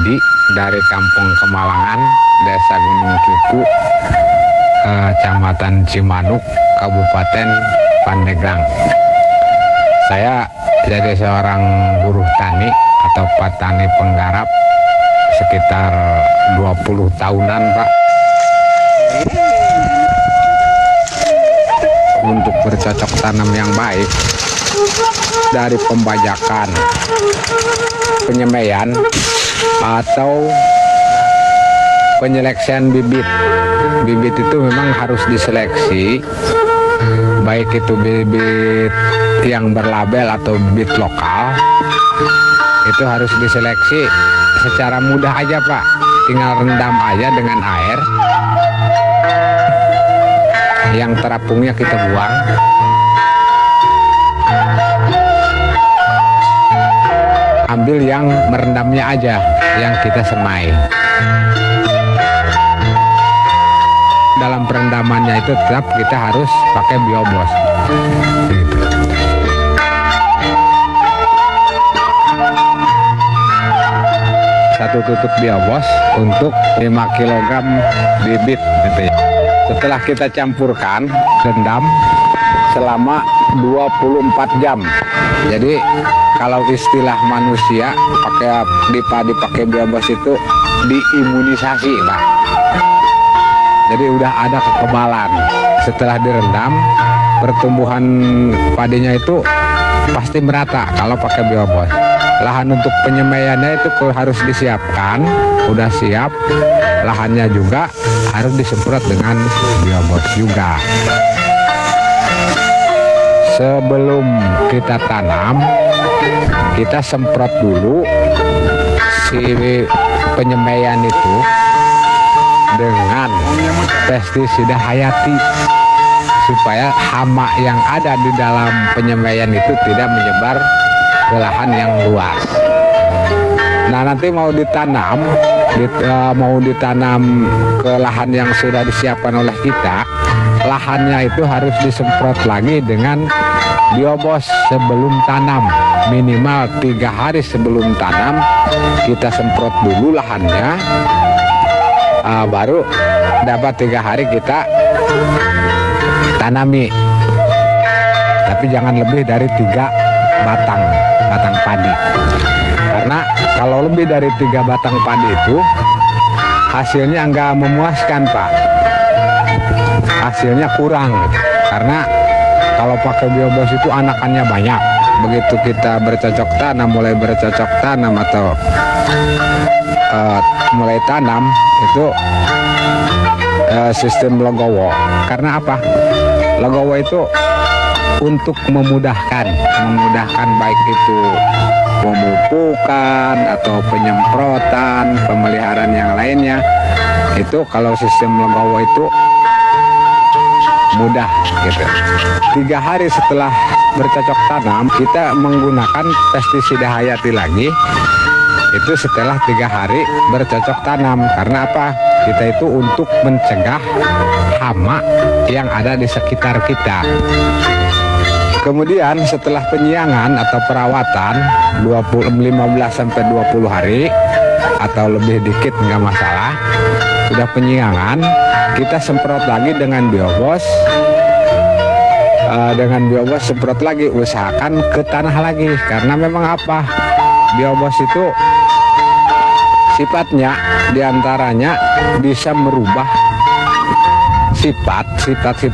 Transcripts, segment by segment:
Adi dari Kampung Kemalangan, Desa Gunung Cupu, Kecamatan Cimanuk, Kabupaten Pandeglang. Saya jadi seorang buruh tani atau petani penggarap sekitar 20 tahunan, Pak. Untuk bercocok tanam yang baik, dari pembajakan, penyemaian, atau penyeleksian bibit. Bibit itu memang harus diseleksi, baik itu bibit yang berlabel atau bibit lokal, itu harus diseleksi secara mudah aja, Pak. Tinggal rendam aja dengan air, yang terapungnya kita buang. Ambil yang merendamnya aja, yang kita semai. Dalam perendamannya itu tetap kita harus pakai biobos. Gitu. Satu tutup biobos untuk 5 kg bibit gitu ya. Setelah kita campurkan, rendam selama 24 jam. Jadi kalau istilah manusia dipakai biobos itu diimunisasi, Pak. Jadi udah ada kekebalan. Setelah direndam, pertumbuhan padinya itu pasti merata kalau pakai biobos. Lahan untuk penyemaiannya itu harus disiapkan, udah siap. Lahannya juga harus disemprot dengan biobos juga. Sebelum kita tanam, kita semprot dulu si penyemaian itu dengan pestisida hayati, supaya hama yang ada di dalam penyemaian itu tidak menyebar ke lahan yang luas. Nah, nanti mau ditanam ke lahan yang sudah disiapkan oleh kita, lahannya itu harus disemprot lagi dengan biobos sebelum tanam. Minimal 3 hari sebelum tanam kita semprot dulu lahannya, baru dapat 3 hari kita tanami. Tapi jangan lebih dari 3 batang padi. Karena kalau lebih dari 3 batang padi itu hasilnya nggak memuaskan, Pak. Hasilnya kurang. Karena kalau pakai biobos itu anakannya banyak. Begitu kita bercocok tanam, mulai bercocok tanam atau mulai tanam itu sistem legowo. Karena apa? Legowo itu untuk memudahkan baik itu pemupukan atau penyemprotan, pemeliharaan yang lainnya. Itu kalau sistem legowo itu mudah gitu. 3 hari setelah bercocok tanam, kita menggunakan pestisida hayati lagi. Itu setelah 3 hari bercocok tanam. Karena apa? Kita itu untuk mencegah hama yang ada di sekitar kita. Kemudian setelah penyiangan atau perawatan 15-20 hari atau lebih dikit nggak masalah, sudah penyiangan, kita semprot lagi dengan biobos. Dengan biobos semprot lagi, usahakan ke tanah lagi. Karena memang apa? Biobos itu sifatnya diantaranya bisa merubah sifat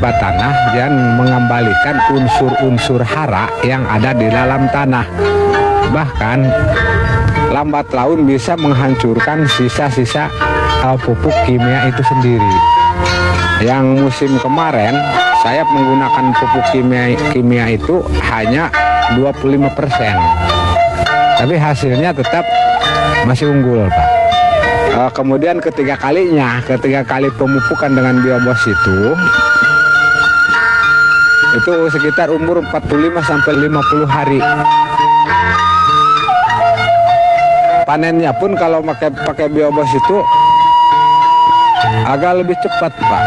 tanah dan mengembalikan unsur-unsur hara yang ada di dalam tanah. Bahkan lambat laun bisa menghancurkan sisa-sisa pupuk kimia itu sendiri. Yang musim kemarin saya menggunakan pupuk kimia itu hanya 25%. Tapi hasilnya tetap masih unggul, Pak. Kemudian ketiga kali pemupukan dengan biobos itu sekitar umur 45-50 hari. Panennya pun kalau pakai biobos itu agak lebih cepat, Pak.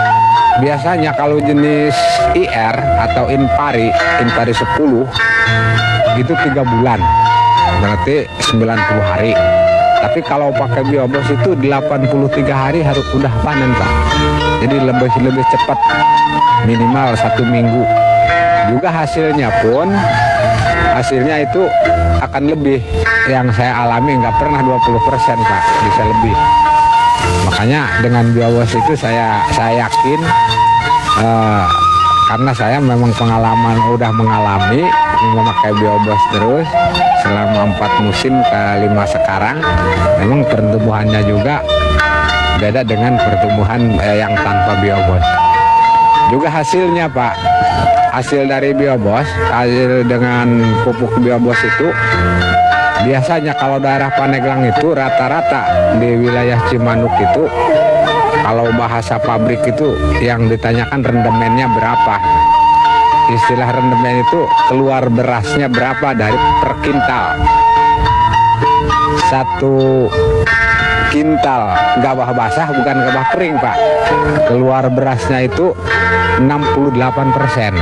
Biasanya kalau jenis IR atau Inpari 10 itu 3 bulan, berarti 90 hari. Tapi kalau pakai biobos itu 83 hari harus udah panen Pak. Jadi lebih cepat, minimal 1 minggu. Juga hasilnya itu akan lebih. Yang saya alami nggak pernah 20% Pak, bisa lebih. Makanya dengan biobos itu saya yakin, karena saya memang udah mengalami memakai biobos terus selama 4 musim ke 5 sekarang. Memang pertumbuhannya juga beda dengan pertumbuhan yang tanpa biobos. Juga hasilnya Pak, hasil dari biobos, hasil dengan pupuk biobos itu biasanya kalau daerah Pandeglang itu rata-rata di wilayah Cimanuk itu, kalau bahasa pabrik itu yang ditanyakan rendemennya berapa. Istilah rendemen itu keluar berasnya berapa dari per kintal. 1 kintal gabah basah, bukan gabah kering Pak, keluar berasnya itu 68%.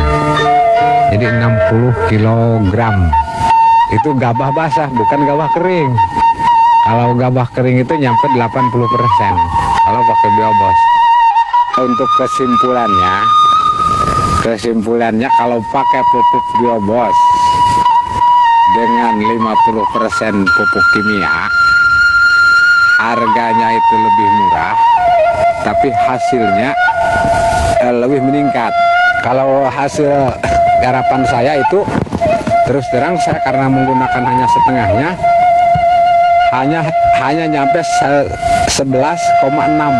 Jadi 60 kilogram. Itu gabah basah, bukan gabah kering. Kalau gabah kering itu nyampe 80% kalau pakai biobos. Untuk kesimpulannya kalau pakai pupuk biobos dengan 50% pupuk kimia, harganya itu lebih murah, tapi hasilnya lebih meningkat. Kalau hasil garapan saya itu, terus terang saya karena menggunakan hanya setengahnya, hanya nyampe 11,6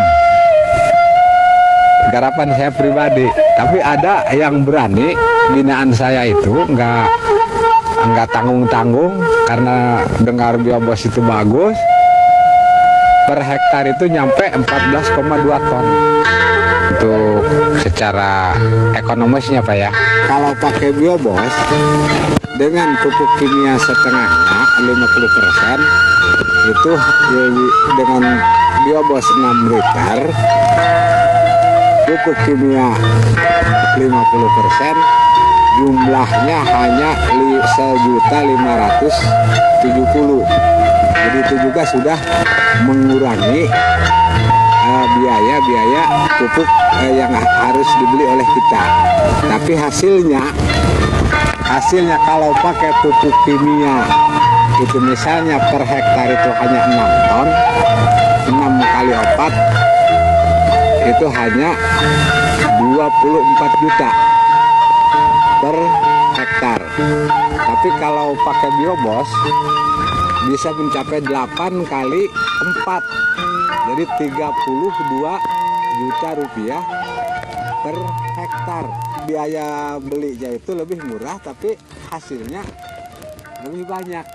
garapan saya pribadi. Tapi ada yang berani, binaan saya itu nggak tanggung-tanggung, karena dengar biobos itu bagus, per hektar itu nyampe 14,2 ton. Untuk secara ekonomisnya Pak ya, kalau pakai biobos dengan pupuk kimia setengahnya 50%, itu dengan biobos 6 liter, pupuk kimia 50%, jumlahnya hanya 1.570.000. Jadi itu juga sudah mengurangi biaya pupuk yang harus dibeli oleh kita. Tapi hasilnya kalau pakai pupuk kimia itu misalnya per hektar itu hanya 6 ton, 6 kali 4 itu hanya 24 juta per hektar. Tapi kalau pakai biobos bisa mencapai 8 kali 4, jadi 32 juta rupiah per hektar. Biaya belinya itu lebih murah, tapi hasilnya lebih banyak.